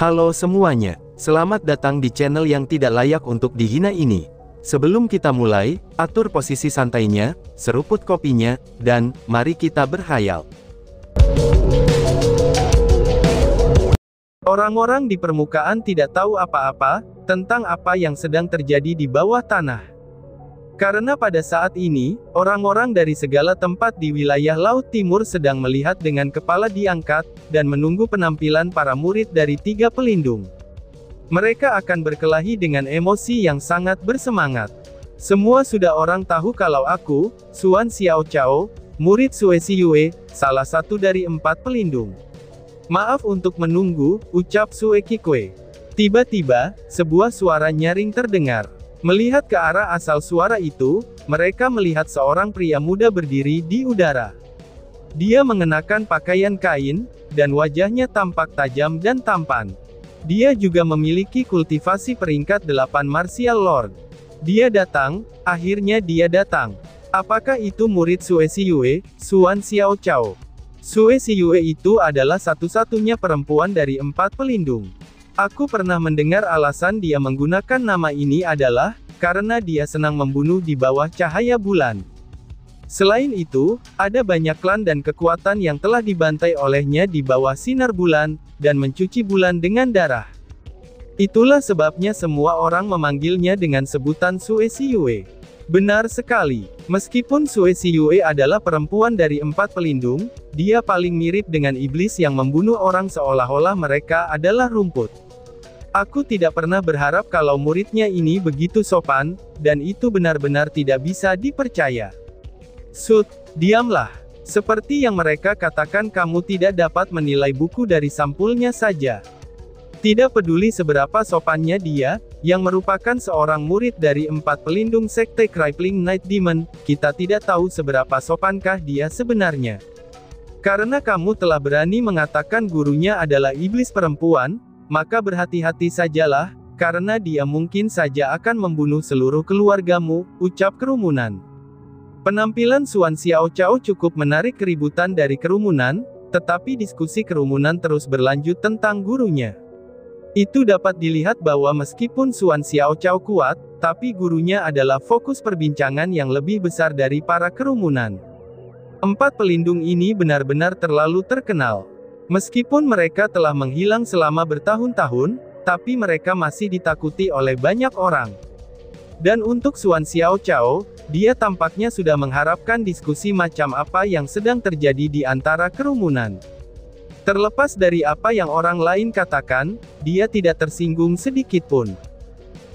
Halo semuanya, selamat datang di channel yang tidak layak untuk dihina ini. Sebelum kita mulai, atur posisi santainya, seruput kopinya, dan mari kita berkhayal. Orang-orang di permukaan tidak tahu apa-apa tentang apa yang sedang terjadi di bawah tanah. Karena pada saat ini, orang-orang dari segala tempat di wilayah Laut Timur sedang melihat dengan kepala diangkat, dan menunggu penampilan para murid dari tiga pelindung. Mereka akan berkelahi dengan emosi yang sangat bersemangat. Semua sudah orang tahu kalau aku, Xuan Xiaochao, murid Sue Siyue, salah satu dari 4 pelindung. Maaf untuk menunggu, ucap Sue Qikue. Tiba-tiba, sebuah suara nyaring terdengar. Melihat ke arah asal suara itu, mereka melihat seorang pria muda berdiri di udara. Dia mengenakan pakaian kain, dan wajahnya tampak tajam dan tampan. Dia juga memiliki kultivasi peringkat 8 Martial Lord. Dia datang, akhirnya dia datang. Apakah itu murid Sue Siyue, Xuan Xiaochao? Sue Siyue itu adalah satu-satunya perempuan dari 4 pelindung. Aku pernah mendengar alasan dia menggunakan nama ini adalah, karena dia senang membunuh di bawah cahaya bulan. Selain itu, ada banyak klan dan kekuatan yang telah dibantai olehnya di bawah sinar bulan, dan mencuci bulan dengan darah. Itulah sebabnya semua orang memanggilnya dengan sebutan Sue Siyue. Benar sekali, meskipun Sue Siyue adalah perempuan dari 4 pelindung, dia paling mirip dengan iblis yang membunuh orang seolah-olah mereka adalah rumput. Aku tidak pernah berharap kalau muridnya ini begitu sopan, dan itu benar-benar tidak bisa dipercaya. Sud, diamlah. Seperti yang mereka katakan, kamu tidak dapat menilai buku dari sampulnya saja. Tidak peduli seberapa sopannya dia, yang merupakan seorang murid dari 4 pelindung sekte Crippling Night Demon, kita tidak tahu seberapa sopankah dia sebenarnya. Karena kamu telah berani mengatakan gurunya adalah iblis perempuan, maka berhati-hati sajalah, karena dia mungkin saja akan membunuh seluruh keluargamu, ucap kerumunan. Penampilan Xuan Xiaochao cukup menarik keributan dari kerumunan, tetapi diskusi kerumunan terus berlanjut tentang gurunya. Itu dapat dilihat bahwa meskipun Xuan Xiaochao kuat, tapi gurunya adalah fokus perbincangan yang lebih besar dari para kerumunan. 4 pelindung ini benar-benar terlalu terkenal. Meskipun mereka telah menghilang selama bertahun-tahun, tapi mereka masih ditakuti oleh banyak orang. Dan untuk Xuan Xiaochao, dia tampaknya sudah mengharapkan diskusi macam apa yang sedang terjadi di antara kerumunan. Terlepas dari apa yang orang lain katakan, dia tidak tersinggung sedikit pun.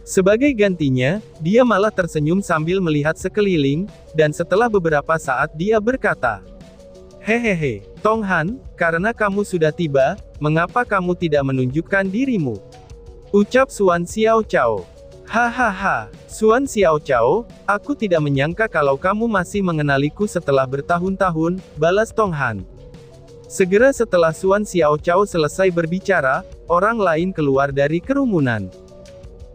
Sebagai gantinya, dia malah tersenyum sambil melihat sekeliling, dan setelah beberapa saat dia berkata, "Hehehe, Tong Han, karena kamu sudah tiba, mengapa kamu tidak menunjukkan dirimu?" Ucap Xuan Xiaochao. "Hahaha, Xuan Xiaochao, aku tidak menyangka kalau kamu masih mengenaliku setelah bertahun-tahun," balas Tong Han. Segera setelah Xuan Xiaochao selesai berbicara, orang lain keluar dari kerumunan.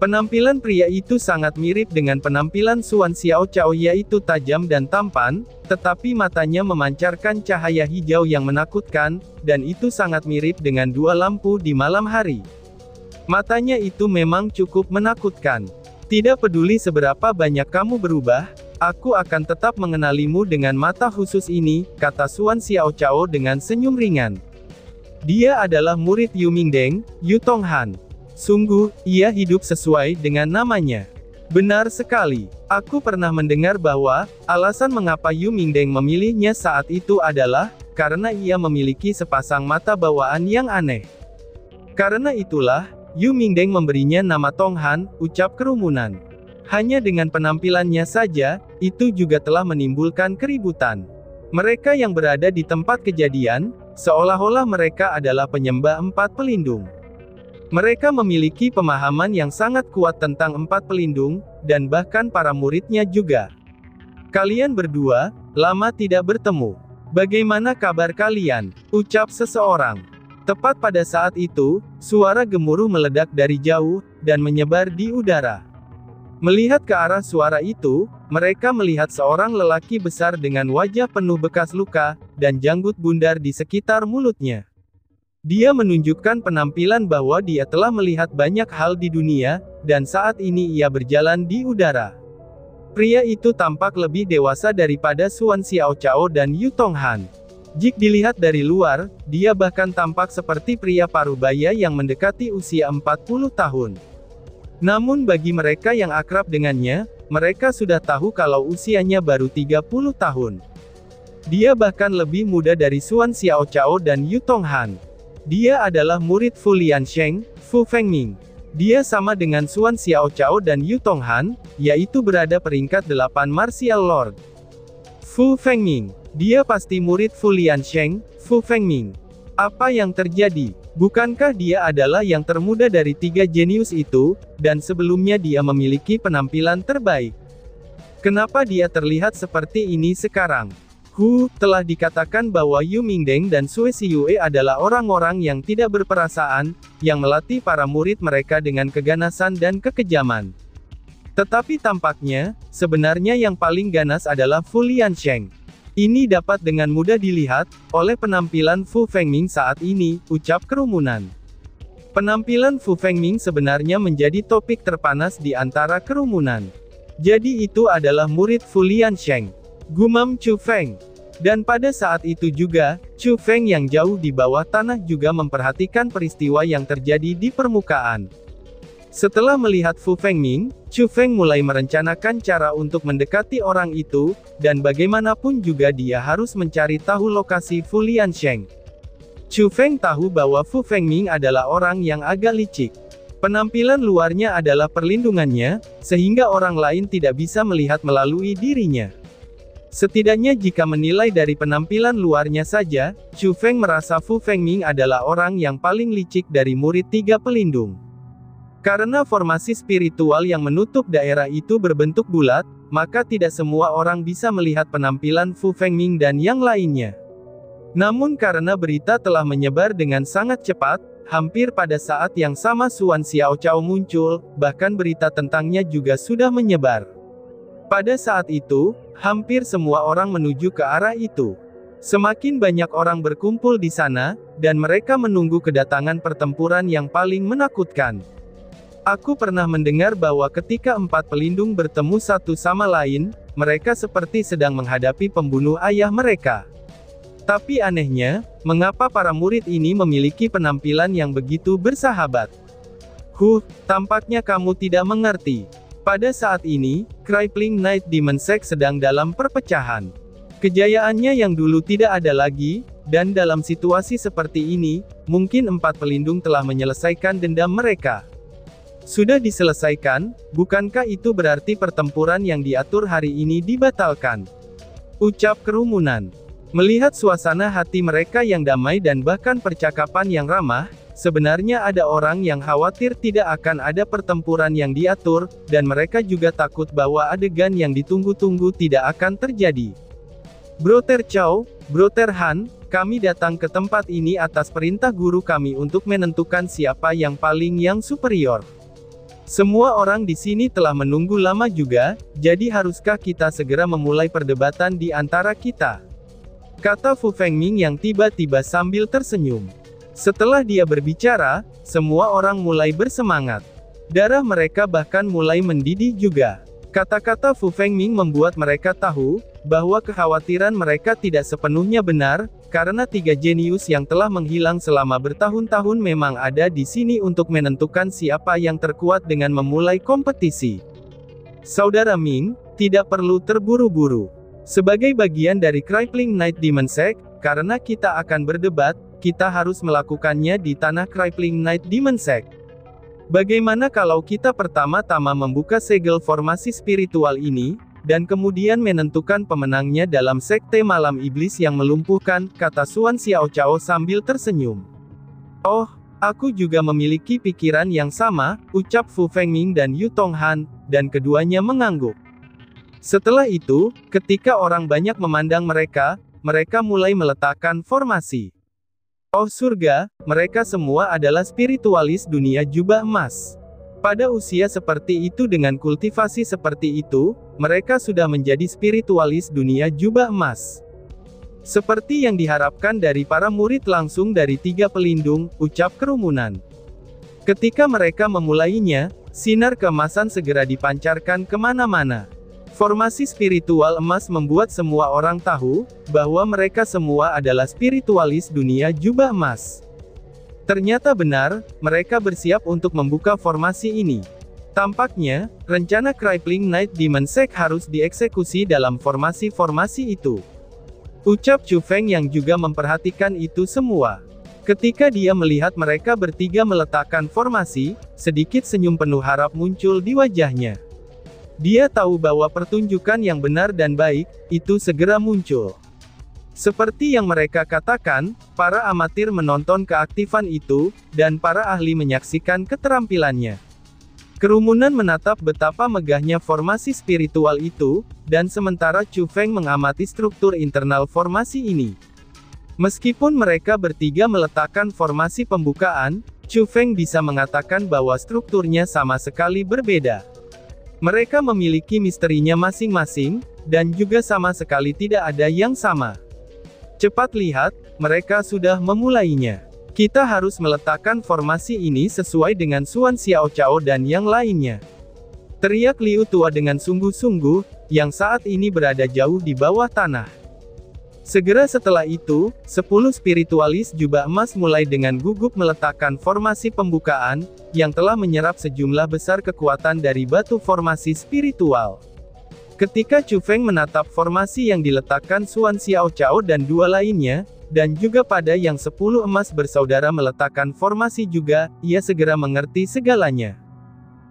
Penampilan pria itu sangat mirip dengan penampilan Xuan Xiaochao, yaitu tajam dan tampan, tetapi matanya memancarkan cahaya hijau yang menakutkan, dan itu sangat mirip dengan 2 lampu di malam hari. Matanya itu memang cukup menakutkan. Tidak peduli seberapa banyak kamu berubah, aku akan tetap mengenalimu dengan mata khusus ini, kata Xuan Xiaochao dengan senyum ringan. Dia adalah murid Yu Mingdeng, Yu Tong Han. Sungguh, ia hidup sesuai dengan namanya. Benar sekali. Aku pernah mendengar bahwa, alasan mengapa Yu Mingdeng memilihnya saat itu adalah, karena ia memiliki sepasang mata bawaan yang aneh. Karena itulah, Yu Mingdeng memberinya nama Tong Han, ucap kerumunan. Hanya dengan penampilannya saja, itu juga telah menimbulkan keributan. Mereka yang berada di tempat kejadian, seolah-olah mereka adalah penyembah 4 pelindung. Mereka memiliki pemahaman yang sangat kuat tentang 4 pelindung, dan bahkan para muridnya juga. "Kalian berdua, lama tidak bertemu. Bagaimana kabar kalian?" ucap seseorang. Tepat pada saat itu, suara gemuruh meledak dari jauh, dan menyebar di udara. Melihat ke arah suara itu, mereka melihat seorang lelaki besar dengan wajah penuh bekas luka, dan janggut bundar di sekitar mulutnya. Dia menunjukkan penampilan bahwa dia telah melihat banyak hal di dunia, dan saat ini ia berjalan di udara. Pria itu tampak lebih dewasa daripada Xuan Xiaochao dan Yu Tonghan. Jika dilihat dari luar, dia bahkan tampak seperti pria parubaya yang mendekati usia 40 tahun. Namun bagi mereka yang akrab dengannya, mereka sudah tahu kalau usianya baru 30 tahun. Dia bahkan lebih muda dari Xuan Xiaochao dan Yu Tonghan. Dia adalah murid Fu Liansheng, Fu Fengming. Dia sama dengan Xuan Xiaochao dan Yu Tonghan, yaitu berada peringkat 8 Martial Lord. Fu Fengming. Dia pasti murid Fu Liansheng, Fu Fengming. Apa yang terjadi? Bukankah dia adalah yang termuda dari 3 jenius itu, dan sebelumnya dia memiliki penampilan terbaik? Kenapa dia terlihat seperti ini sekarang? Telah dikatakan bahwa Yu Mingdeng dan Sui Siyue adalah orang-orang yang tidak berperasaan, yang melatih para murid mereka dengan keganasan dan kekejaman. Tetapi tampaknya, sebenarnya yang paling ganas adalah Fu Liansheng. Ini dapat dengan mudah dilihat, oleh penampilan Fu Fengming saat ini, ucap kerumunan. Penampilan Fu Fengming sebenarnya menjadi topik terpanas di antara kerumunan. Jadi itu adalah murid Fu Liansheng. Gumam Chu Feng. Dan pada saat itu juga, Chu Feng yang jauh di bawah tanah juga memperhatikan peristiwa yang terjadi di permukaan. Setelah melihat Fu Fengming, Chu Feng mulai merencanakan cara untuk mendekati orang itu, dan bagaimanapun juga dia harus mencari tahu lokasi Fu Liansheng. Chu Feng tahu bahwa Fu Fengming adalah orang yang agak licik. Penampilan luarnya adalah perlindungannya, sehingga orang lain tidak bisa melihat melalui dirinya. Setidaknya jika menilai dari penampilan luarnya saja, Chu Feng merasa Fu Fengming adalah orang yang paling licik dari murid 3 pelindung. Karena formasi spiritual yang menutup daerah itu berbentuk bulat, maka tidak semua orang bisa melihat penampilan Fu Fengming dan yang lainnya. Namun karena berita telah menyebar dengan sangat cepat, hampir pada saat yang sama Xuan Xiaochao muncul, bahkan berita tentangnya juga sudah menyebar. Pada saat itu, hampir semua orang menuju ke arah itu. Semakin banyak orang berkumpul di sana, dan mereka menunggu kedatangan pertempuran yang paling menakutkan. Aku pernah mendengar bahwa ketika 4 pelindung bertemu satu sama lain, mereka seperti sedang menghadapi pembunuh ayah mereka. Tapi anehnya, mengapa para murid ini memiliki penampilan yang begitu bersahabat? Tampaknya kamu tidak mengerti. Pada saat ini, Crippling Night Demon Sect sedang dalam perpecahan. Kejayaannya yang dulu tidak ada lagi, dan dalam situasi seperti ini, mungkin 4 pelindung telah menyelesaikan dendam mereka. Sudah diselesaikan, bukankah itu berarti pertempuran yang diatur hari ini dibatalkan? Ucap kerumunan. Melihat suasana hati mereka yang damai dan bahkan percakapan yang ramah, sebenarnya ada orang yang khawatir tidak akan ada pertempuran yang diatur, dan mereka juga takut bahwa adegan yang ditunggu-tunggu tidak akan terjadi. Brother Chow, Brother Han, kami datang ke tempat ini atas perintah guru kami untuk menentukan siapa yang paling superior. Semua orang di sini telah menunggu lama juga, jadi haruskah kita segera memulai perdebatan di antara kita? Kata Fu Fengming yang tiba-tiba sambil tersenyum. Setelah dia berbicara, semua orang mulai bersemangat. Darah mereka bahkan mulai mendidih juga. Kata-kata Fu Fengming membuat mereka tahu, bahwa kekhawatiran mereka tidak sepenuhnya benar, karena 3 jenius yang telah menghilang selama bertahun-tahun memang ada di sini untuk menentukan siapa yang terkuat dengan memulai kompetisi. Saudara Ming, tidak perlu terburu-buru. Sebagai bagian dari Crippling Night Demon Sect, karena kita akan berdebat, kita harus melakukannya di tanah Crippling Night Demon Sect. Bagaimana kalau kita pertama-tama membuka segel formasi spiritual ini, dan kemudian menentukan pemenangnya dalam sekte malam iblis yang melumpuhkan, kata Xuan Xiaochao sambil tersenyum. Oh, aku juga memiliki pikiran yang sama, ucap Fu Fengming dan Yu Tonghan, dan keduanya mengangguk. Setelah itu, ketika orang banyak memandang mereka, mereka mulai meletakkan formasi. Oh surga, mereka semua adalah spiritualis dunia jubah emas. Pada usia seperti itu dengan kultivasi seperti itu, mereka sudah menjadi spiritualis dunia jubah emas. Seperti yang diharapkan dari para murid langsung dari tiga pelindung, ucap kerumunan. Ketika mereka memulainya, sinar keemasan segera dipancarkan kemana-mana. Formasi spiritual emas membuat semua orang tahu, bahwa mereka semua adalah spiritualis dunia jubah emas. Ternyata benar, mereka bersiap untuk membuka formasi ini. Tampaknya, rencana Crippling Night Demon Sect harus dieksekusi dalam formasi-formasi itu. Ucap Chu Feng yang juga memperhatikan itu semua. Ketika dia melihat mereka bertiga meletakkan formasi, sedikit senyum penuh harap muncul di wajahnya. Dia tahu bahwa pertunjukan yang benar dan baik, itu segera muncul. Seperti yang mereka katakan, para amatir menonton keaktifan itu, dan para ahli menyaksikan keterampilannya. Kerumunan menatap betapa megahnya formasi spiritual itu, dan sementara Chu Feng mengamati struktur internal formasi ini. Meskipun mereka bertiga meletakkan formasi pembukaan, Chu Feng bisa mengatakan bahwa strukturnya sama sekali berbeda. Mereka memiliki misterinya masing-masing, dan juga sama sekali tidak ada yang sama. Cepat lihat, mereka sudah memulainya. Kita harus meletakkan formasi ini sesuai dengan Xuan Xiaochao dan yang lainnya. Teriak Liu Tua dengan sungguh-sungguh, yang saat ini berada jauh di bawah tanah. Segera setelah itu, 10 spiritualis jubah emas mulai dengan gugup meletakkan formasi pembukaan, yang telah menyerap sejumlah besar kekuatan dari batu formasi spiritual. Ketika Chu Feng menatap formasi yang diletakkan Xuan Xiaochao dan dua lainnya, dan juga pada yang 10 emas bersaudara meletakkan formasi juga, ia segera mengerti segalanya.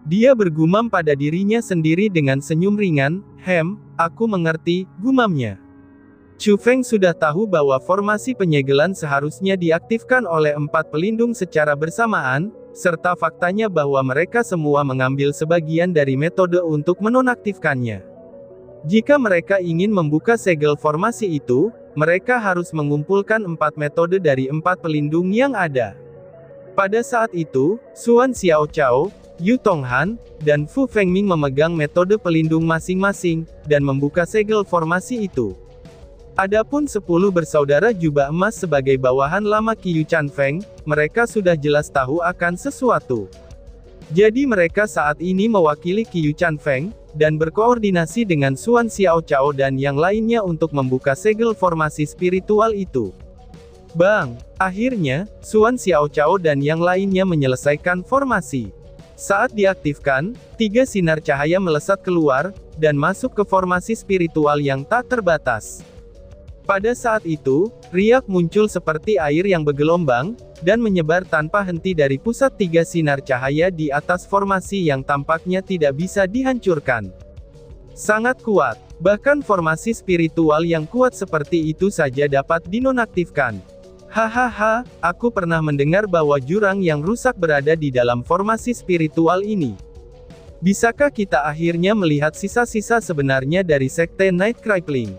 Dia bergumam pada dirinya sendiri dengan senyum ringan, aku mengerti, gumamnya. Chu Feng sudah tahu bahwa formasi penyegelan seharusnya diaktifkan oleh 4 pelindung secara bersamaan, serta faktanya bahwa mereka semua mengambil sebagian dari metode untuk menonaktifkannya. Jika mereka ingin membuka segel formasi itu, mereka harus mengumpulkan 4 metode dari 4 pelindung yang ada. Pada saat itu, Xuan Xiaochao, Yu Tonghan, dan Fu Fengming memegang metode pelindung masing-masing, dan membuka segel formasi itu. Adapun 10 bersaudara jubah emas sebagai bawahan lama Qiu Chanfeng, mereka sudah jelas tahu akan sesuatu. Jadi mereka saat ini mewakili Qiu Chanfeng, dan berkoordinasi dengan Xuan Xiaochao dan yang lainnya untuk membuka segel formasi spiritual itu. Bang! Akhirnya, Xuan Xiaochao dan yang lainnya menyelesaikan formasi. Saat diaktifkan, 3 sinar cahaya melesat keluar, dan masuk ke formasi spiritual yang tak terbatas. Pada saat itu, riak muncul seperti air yang bergelombang, dan menyebar tanpa henti dari pusat 3 sinar cahaya di atas formasi yang tampaknya tidak bisa dihancurkan. Sangat kuat, bahkan formasi spiritual yang kuat seperti itu saja dapat dinonaktifkan. Hahaha, aku pernah mendengar bahwa jurang yang rusak berada di dalam formasi spiritual ini. Bisakah kita akhirnya melihat sisa-sisa sebenarnya dari Sekte Night Crippling?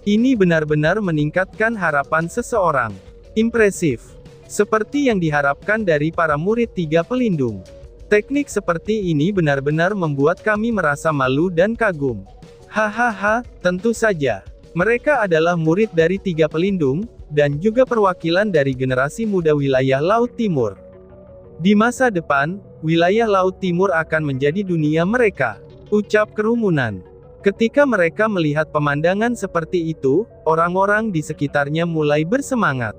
Ini benar-benar meningkatkan harapan seseorang. Impresif. Seperti yang diharapkan dari para murid 3 pelindung. Teknik seperti ini benar-benar membuat kami merasa malu dan kagum. Hahaha, tentu saja. Mereka adalah murid dari 3 pelindung, dan juga perwakilan dari generasi muda wilayah Laut Timur. Di masa depan, wilayah Laut Timur akan menjadi dunia mereka. Ucap kerumunan. Ketika mereka melihat pemandangan seperti itu, orang-orang di sekitarnya mulai bersemangat.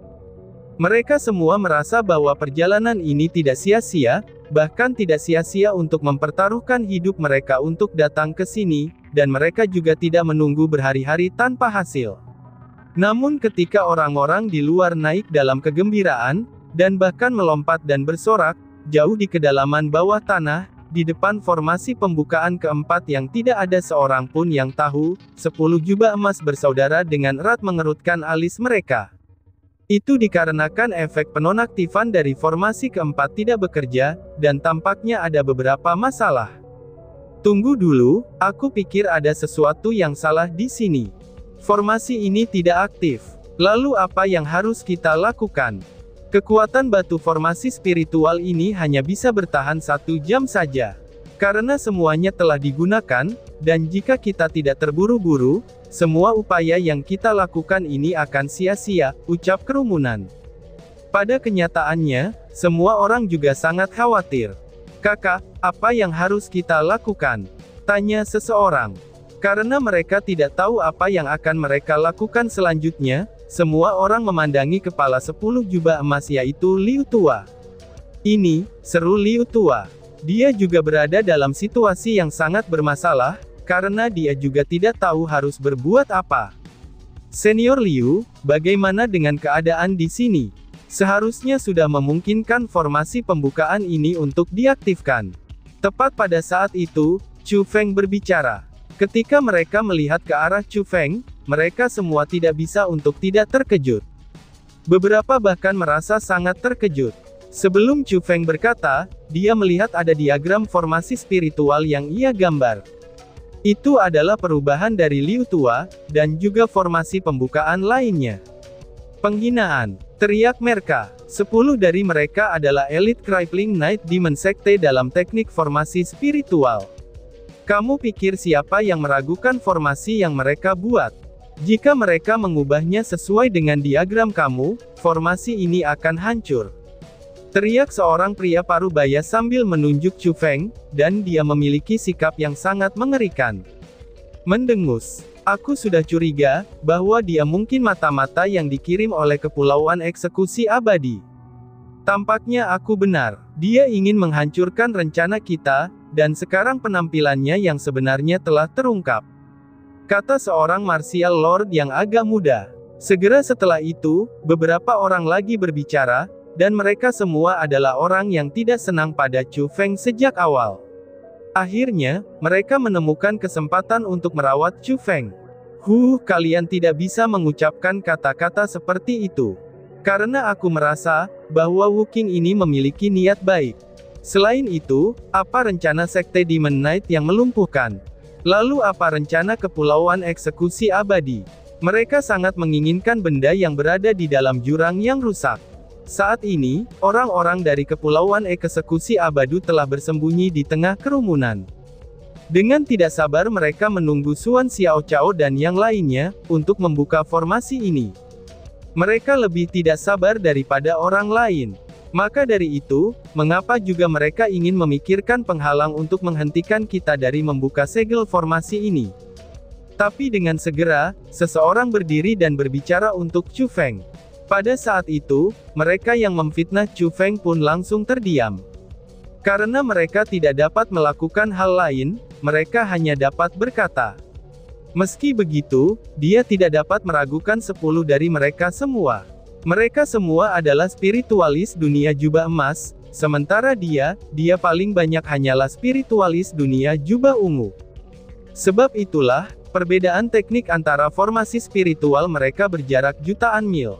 Mereka semua merasa bahwa perjalanan ini tidak sia-sia, bahkan tidak sia-sia untuk mempertaruhkan hidup mereka untuk datang ke sini, dan mereka juga tidak menunggu berhari-hari tanpa hasil. Namun ketika orang-orang di luar naik dalam kegembiraan, dan bahkan melompat dan bersorak, jauh di kedalaman bawah tanah, di depan formasi pembukaan keempat yang tidak ada seorang pun yang tahu, 10 jubah emas bersaudara dengan erat mengerutkan alis mereka. Itu dikarenakan efek penonaktifan dari formasi keempat tidak bekerja, dan tampaknya ada beberapa masalah. Tunggu dulu, aku pikir ada sesuatu yang salah di sini. Formasi ini tidak aktif. Lalu apa yang harus kita lakukan? Kekuatan batu formasi spiritual ini hanya bisa bertahan 1 jam saja. Karena semuanya telah digunakan, dan jika kita tidak terburu-buru, semua upaya yang kita lakukan ini akan sia-sia, ucap kerumunan. Pada kenyataannya, semua orang juga sangat khawatir. Kakak, apa yang harus kita lakukan? Tanya seseorang. Karena mereka tidak tahu apa yang akan mereka lakukan selanjutnya, semua orang memandangi kepala 10 jubah emas yaitu Liu Tua. Ini, seru Liu Tua. Dia juga berada dalam situasi yang sangat bermasalah, karena dia juga tidak tahu harus berbuat apa. Senior Liu, bagaimana dengan keadaan di sini? Seharusnya sudah memungkinkan formasi pembukaan ini untuk diaktifkan. Tepat pada saat itu, Chu Feng berbicara. Ketika mereka melihat ke arah Chu Feng, mereka semua tidak bisa untuk tidak terkejut. Beberapa bahkan merasa sangat terkejut. Sebelum Chu Feng berkata, dia melihat ada diagram formasi spiritual yang ia gambar. Itu adalah perubahan dari Liu Tua, dan juga formasi pembukaan lainnya. Penghinaan, teriak mereka. 10 dari mereka adalah Elite Crippling Knight Demon Sekte dalam teknik formasi spiritual. Kamu pikir siapa yang meragukan formasi yang mereka buat? Jika mereka mengubahnya sesuai dengan diagram kamu, formasi ini akan hancur. Teriak seorang pria parubaya sambil menunjuk Chu Feng, dan dia memiliki sikap yang sangat mengerikan. Mendengus. Aku sudah curiga, bahwa dia mungkin mata-mata yang dikirim oleh Kepulauan Eksekusi Abadi. Tampaknya aku benar. Dia ingin menghancurkan rencana kita, dan sekarang penampilannya yang sebenarnya telah terungkap. Kata seorang martial lord yang agak muda. Segera setelah itu, beberapa orang lagi berbicara, dan mereka semua adalah orang yang tidak senang pada Chu Feng sejak awal. Akhirnya, mereka menemukan kesempatan untuk merawat Chu Feng. Kalian tidak bisa mengucapkan kata-kata seperti itu. Karena aku merasa, bahwa Wu Qing ini memiliki niat baik. Selain itu, apa rencana Sekte Demon Knight yang melumpuhkan? Lalu apa rencana Kepulauan Eksekusi Abadi? Mereka sangat menginginkan benda yang berada di dalam jurang yang rusak. Saat ini, orang-orang dari Kepulauan Eksekusi Abadi telah bersembunyi di tengah kerumunan. Dengan tidak sabar mereka menunggu Xuan Xiaochao dan yang lainnya, untuk membuka formasi ini. Mereka lebih tidak sabar daripada orang lain. Maka dari itu, mengapa juga mereka ingin memikirkan penghalang untuk menghentikan kita dari membuka segel formasi ini? Tapi dengan segera, seseorang berdiri dan berbicara untuk Chu Feng. Pada saat itu, mereka yang memfitnah Chu Feng pun langsung terdiam. Karena mereka tidak dapat melakukan hal lain, mereka hanya dapat berkata. Meski begitu, dia tidak dapat meragukan 10 dari mereka semua. Mereka semua adalah spiritualis dunia jubah emas, sementara dia paling banyak hanyalah spiritualis dunia jubah ungu. Sebab itulah, perbedaan teknik antara formasi spiritual mereka berjarak jutaan mil.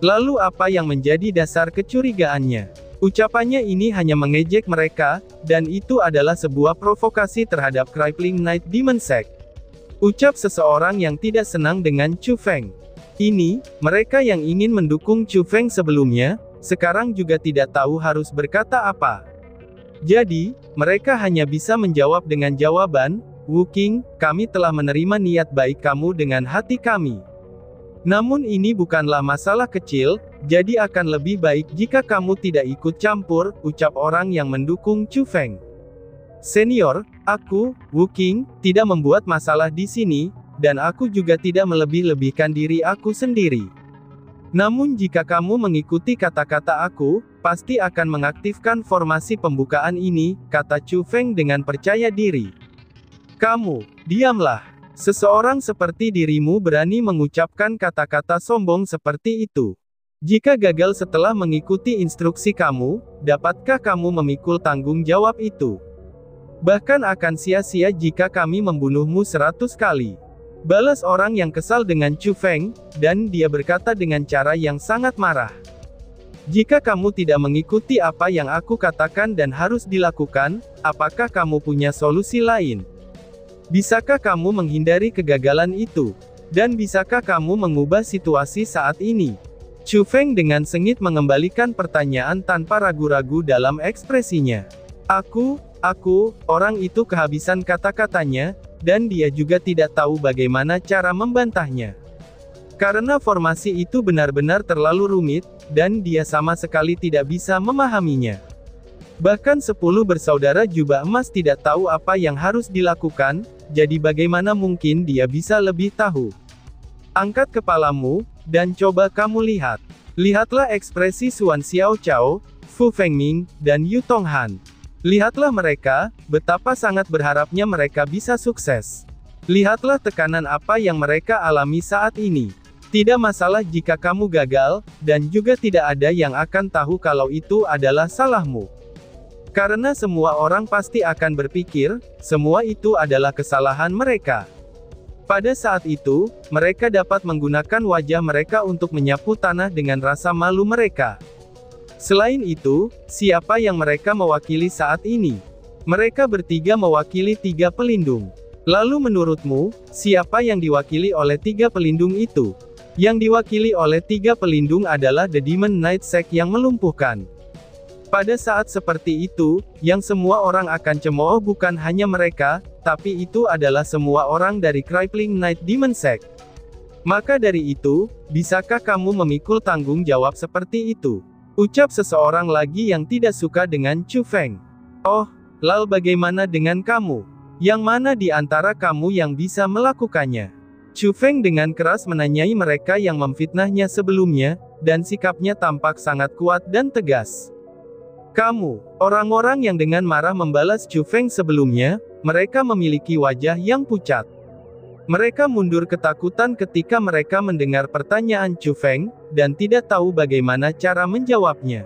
Lalu apa yang menjadi dasar kecurigaannya? Ucapannya ini hanya mengejek mereka, dan itu adalah sebuah provokasi terhadap Crippling Knight Demon Sect. Ucap seseorang yang tidak senang dengan Chu Feng. Ini, mereka yang ingin mendukung Chu Feng sebelumnya, sekarang juga tidak tahu harus berkata apa. Jadi, mereka hanya bisa menjawab dengan jawaban, Wu Qing, kami telah menerima niat baik kamu dengan hati kami. Namun ini bukanlah masalah kecil, jadi akan lebih baik jika kamu tidak ikut campur, ucap orang yang mendukung Chu Feng. Senior, aku, Wu Qing, tidak membuat masalah di sini, dan aku juga tidak melebih-lebihkan diri aku sendiri. Namun jika kamu mengikuti kata-kata aku, pasti akan mengaktifkan formasi pembukaan ini, kata Chu Feng dengan percaya diri. Kamu, diamlah. Seseorang seperti dirimu berani mengucapkan kata-kata sombong seperti itu. Jika gagal setelah mengikuti instruksi kamu, dapatkah kamu memikul tanggung jawab itu? Bahkan akan sia-sia jika kami membunuhmu 100 kali. Balas orang yang kesal dengan Chu Feng, dan dia berkata dengan cara yang sangat marah. Jika kamu tidak mengikuti apa yang aku katakan dan harus dilakukan, apakah kamu punya solusi lain? Bisakah kamu menghindari kegagalan itu? Dan bisakah kamu mengubah situasi saat ini? Chu Feng dengan sengit mengembalikan pertanyaan tanpa ragu-ragu dalam ekspresinya. Aku, orang itu kehabisan kata-katanya, dan dia juga tidak tahu bagaimana cara membantahnya. Karena formasi itu benar-benar terlalu rumit, dan dia sama sekali tidak bisa memahaminya. Bahkan 10 bersaudara jubah emas tidak tahu apa yang harus dilakukan, jadi bagaimana mungkin dia bisa lebih tahu? Angkat kepalamu, dan coba kamu lihat. Lihatlah ekspresi Xuan Xiaochao, Fu Fengming, dan Yu Tonghan. Lihatlah mereka, betapa sangat berharapnya mereka bisa sukses. Lihatlah tekanan apa yang mereka alami saat ini. Tidak masalah jika kamu gagal, dan juga tidak ada yang akan tahu kalau itu adalah salahmu. Karena semua orang pasti akan berpikir, semua itu adalah kesalahan mereka. Pada saat itu, mereka dapat menggunakan wajah mereka untuk menyapu tanah dengan rasa malu mereka. Selain itu, siapa yang mereka mewakili saat ini? Mereka bertiga mewakili 3 pelindung. Lalu menurutmu, siapa yang diwakili oleh 3 pelindung itu? Yang diwakili oleh 3 pelindung adalah The Demon Knight Sect yang melumpuhkan. Pada saat seperti itu, yang semua orang akan cemooh bukan hanya mereka, tapi itu adalah semua orang dari Crippling Knight Demon Sect. Maka dari itu, bisakah kamu memikul tanggung jawab seperti itu? Ucap seseorang lagi yang tidak suka dengan Chu Feng. Oh, lalu bagaimana dengan kamu? Yang mana di antara kamu yang bisa melakukannya? Chu Feng dengan keras menanyai mereka yang memfitnahnya sebelumnya, dan sikapnya tampak sangat kuat dan tegas. Kamu, orang-orang yang dengan marah membalas Chu Feng sebelumnya, mereka memiliki wajah yang pucat. Mereka mundur ketakutan ketika mereka mendengar pertanyaan Chu Feng, dan tidak tahu bagaimana cara menjawabnya.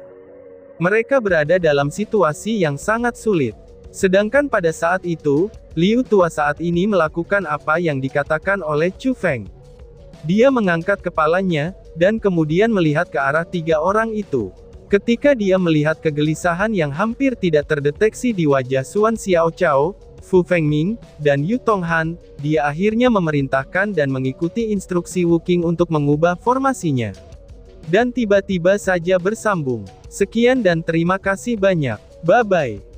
Mereka berada dalam situasi yang sangat sulit. Sedangkan pada saat itu, Liu tua saat ini melakukan apa yang dikatakan oleh Chu Feng. Dia mengangkat kepalanya, dan kemudian melihat ke arah 3 orang itu. Ketika dia melihat kegelisahan yang hampir tidak terdeteksi di wajah Xuan Xiaochao, Fu Fengming, dan Yu Tonghan, dia akhirnya memerintahkan dan mengikuti instruksi Wu Qing untuk mengubah formasinya. Dan tiba-tiba saja bersambung. Sekian dan terima kasih banyak. Bye-bye.